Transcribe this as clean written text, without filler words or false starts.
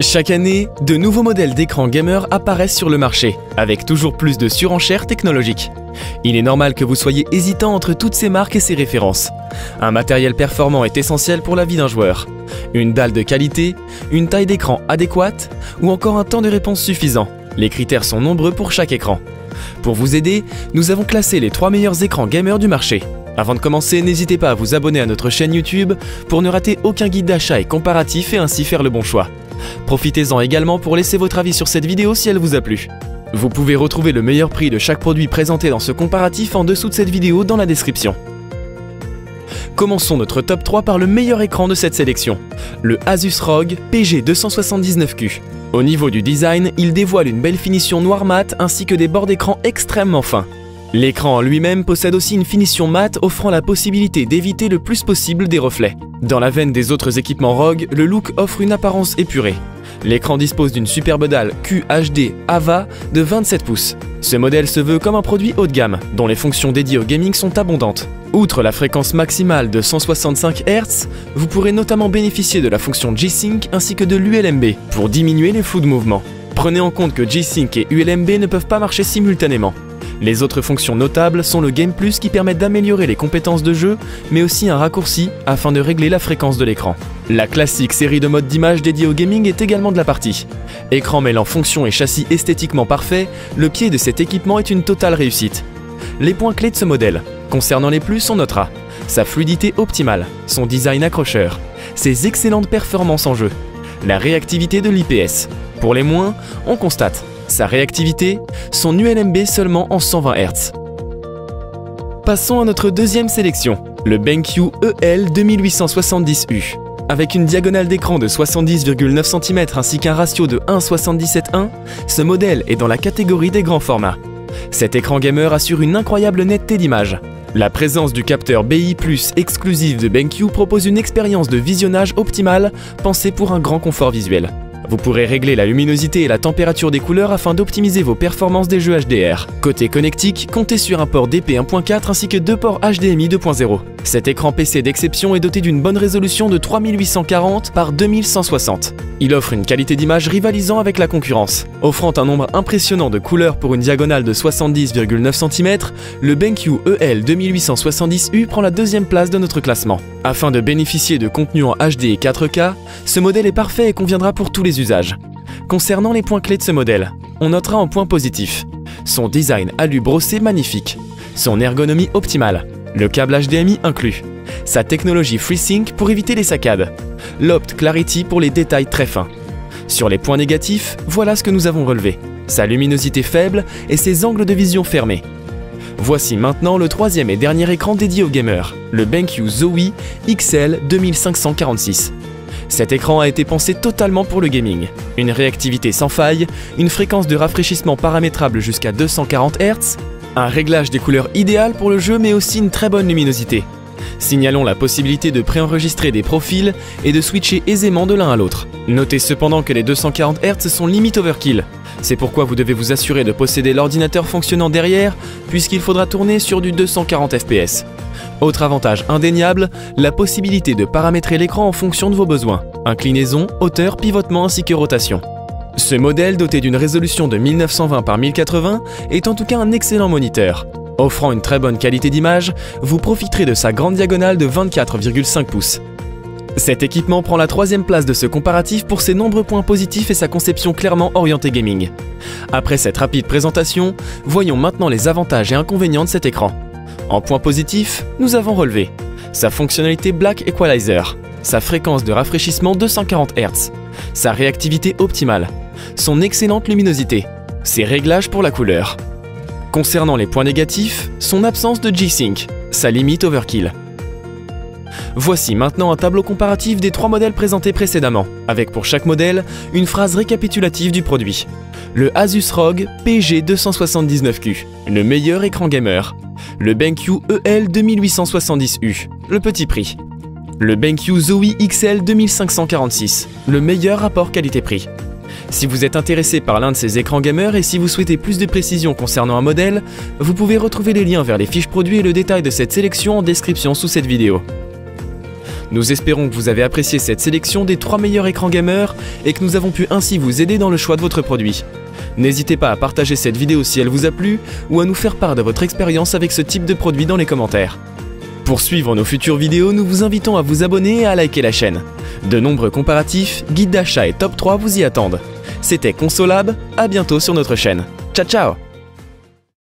Chaque année, de nouveaux modèles d'écran gamer apparaissent sur le marché, avec toujours plus de surenchères technologiques. Il est normal que vous soyez hésitant entre toutes ces marques et ces références. Un matériel performant est essentiel pour la vie d'un joueur. Une dalle de qualité, une taille d'écran adéquate ou encore un temps de réponse suffisant. Les critères sont nombreux pour chaque écran. Pour vous aider, nous avons classé les 3 meilleurs écrans gamers du marché. Avant de commencer, n'hésitez pas à vous abonner à notre chaîne YouTube pour ne rater aucun guide d'achat et comparatif et ainsi faire le bon choix. Profitez-en également pour laisser votre avis sur cette vidéo si elle vous a plu. Vous pouvez retrouver le meilleur prix de chaque produit présenté dans ce comparatif en dessous de cette vidéo dans la description. Commençons notre top 3 par le meilleur écran de cette sélection, le Asus ROG PG279Q. Au niveau du design, il dévoile une belle finition noir mat ainsi que des bords d'écran extrêmement fins. L'écran en lui-même possède aussi une finition mat offrant la possibilité d'éviter le plus possible des reflets. Dans la veine des autres équipements ROG, le look offre une apparence épurée. L'écran dispose d'une superbe dalle QHD AVA de 27 pouces. Ce modèle se veut comme un produit haut de gamme, dont les fonctions dédiées au gaming sont abondantes. Outre la fréquence maximale de 165 Hz, vous pourrez notamment bénéficier de la fonction G-Sync ainsi que de l'ULMB pour diminuer les flous de mouvement. Prenez en compte que G-Sync et ULMB ne peuvent pas marcher simultanément. Les autres fonctions notables sont le Game Plus qui permet d'améliorer les compétences de jeu, mais aussi un raccourci afin de régler la fréquence de l'écran. La classique série de modes d'image dédiée au gaming est également de la partie. Écran mêlant fonction et châssis esthétiquement parfait, le pied de cet équipement est une totale réussite. Les points clés de ce modèle. Concernant les plus, on notera sa fluidité optimale, son design accrocheur, ses excellentes performances en jeu, la réactivité de l'IPS. Pour les moins, on constate sa réactivité, son ULMB seulement en 120 Hz. Passons à notre deuxième sélection, le BenQ EL2870U. Avec une diagonale d'écran de 70,9 cm ainsi qu'un ratio de 1,77:1, ce modèle est dans la catégorie des grands formats. Cet écran gamer assure une incroyable netteté d'image. La présence du capteur BI+ exclusif de BenQ propose une expérience de visionnage optimale pensée pour un grand confort visuel. Vous pourrez régler la luminosité et la température des couleurs afin d'optimiser vos performances des jeux HDR. Côté connectique, comptez sur un port DP 1.4 ainsi que 2 ports HDMI 2.0. Cet écran PC d'exception est doté d'une bonne résolution de 3840 par 2160. Il offre une qualité d'image rivalisant avec la concurrence. Offrant un nombre impressionnant de couleurs pour une diagonale de 70,9 cm, le BenQ EL2870U prend la deuxième place de notre classement. Afin de bénéficier de contenu en HD et 4K, ce modèle est parfait et conviendra pour tous les usages. Concernant les points clés de ce modèle, on notera en point positif son design alu brossé magnifique, son ergonomie optimale, le câble HDMI inclus, sa technologie FreeSync pour éviter les saccades, l'Opt Clarity pour les détails très fins. Sur les points négatifs, voilà ce que nous avons relevé, sa luminosité faible et ses angles de vision fermés. Voici maintenant le troisième et dernier écran dédié aux gamers, le BenQ Zowie XL2546. Cet écran a été pensé totalement pour le gaming. Une réactivité sans faille, une fréquence de rafraîchissement paramétrable jusqu'à 240 Hz, un réglage des couleurs idéal pour le jeu mais aussi une très bonne luminosité. Signalons la possibilité de préenregistrer des profils et de switcher aisément de l'un à l'autre. Notez cependant que les 240 Hz sont limite overkill. C'est pourquoi vous devez vous assurer de posséder l'ordinateur fonctionnant derrière, puisqu'il faudra tourner sur du 240 fps. Autre avantage indéniable, la possibilité de paramétrer l'écran en fonction de vos besoins. Inclinaison, hauteur, pivotement ainsi que rotation. Ce modèle doté d'une résolution de 1920 par 1080 est en tout cas un excellent moniteur. Offrant une très bonne qualité d'image, vous profiterez de sa grande diagonale de 24,5 pouces. Cet équipement prend la troisième place de ce comparatif pour ses nombreux points positifs et sa conception clairement orientée gaming. Après cette rapide présentation, voyons maintenant les avantages et inconvénients de cet écran. En point positif, nous avons relevé sa fonctionnalité Black Equalizer, sa fréquence de rafraîchissement 240 Hz, sa réactivité optimale, son excellente luminosité, ses réglages pour la couleur. Concernant les points négatifs, son absence de G-Sync, sa limite overkill. Voici maintenant un tableau comparatif des 3 modèles présentés précédemment, avec pour chaque modèle une phrase récapitulative du produit. Le Asus ROG PG279Q, le meilleur écran gamer. Le BenQ EL2870U, le petit prix. Le BenQ Zowie XL2546, le meilleur rapport qualité-prix. Si vous êtes intéressé par l'un de ces écrans gamers et si vous souhaitez plus de précisions concernant un modèle, vous pouvez retrouver les liens vers les fiches produits et le détail de cette sélection en description sous cette vidéo. Nous espérons que vous avez apprécié cette sélection des 3 meilleurs écrans gamer et que nous avons pu ainsi vous aider dans le choix de votre produit. N'hésitez pas à partager cette vidéo si elle vous a plu ou à nous faire part de votre expérience avec ce type de produit dans les commentaires. Pour suivre nos futures vidéos, nous vous invitons à vous abonner et à liker la chaîne. De nombreux comparatifs, guides d'achat et top 3 vous y attendent. C'était Consolab, à bientôt sur notre chaîne. Ciao ciao!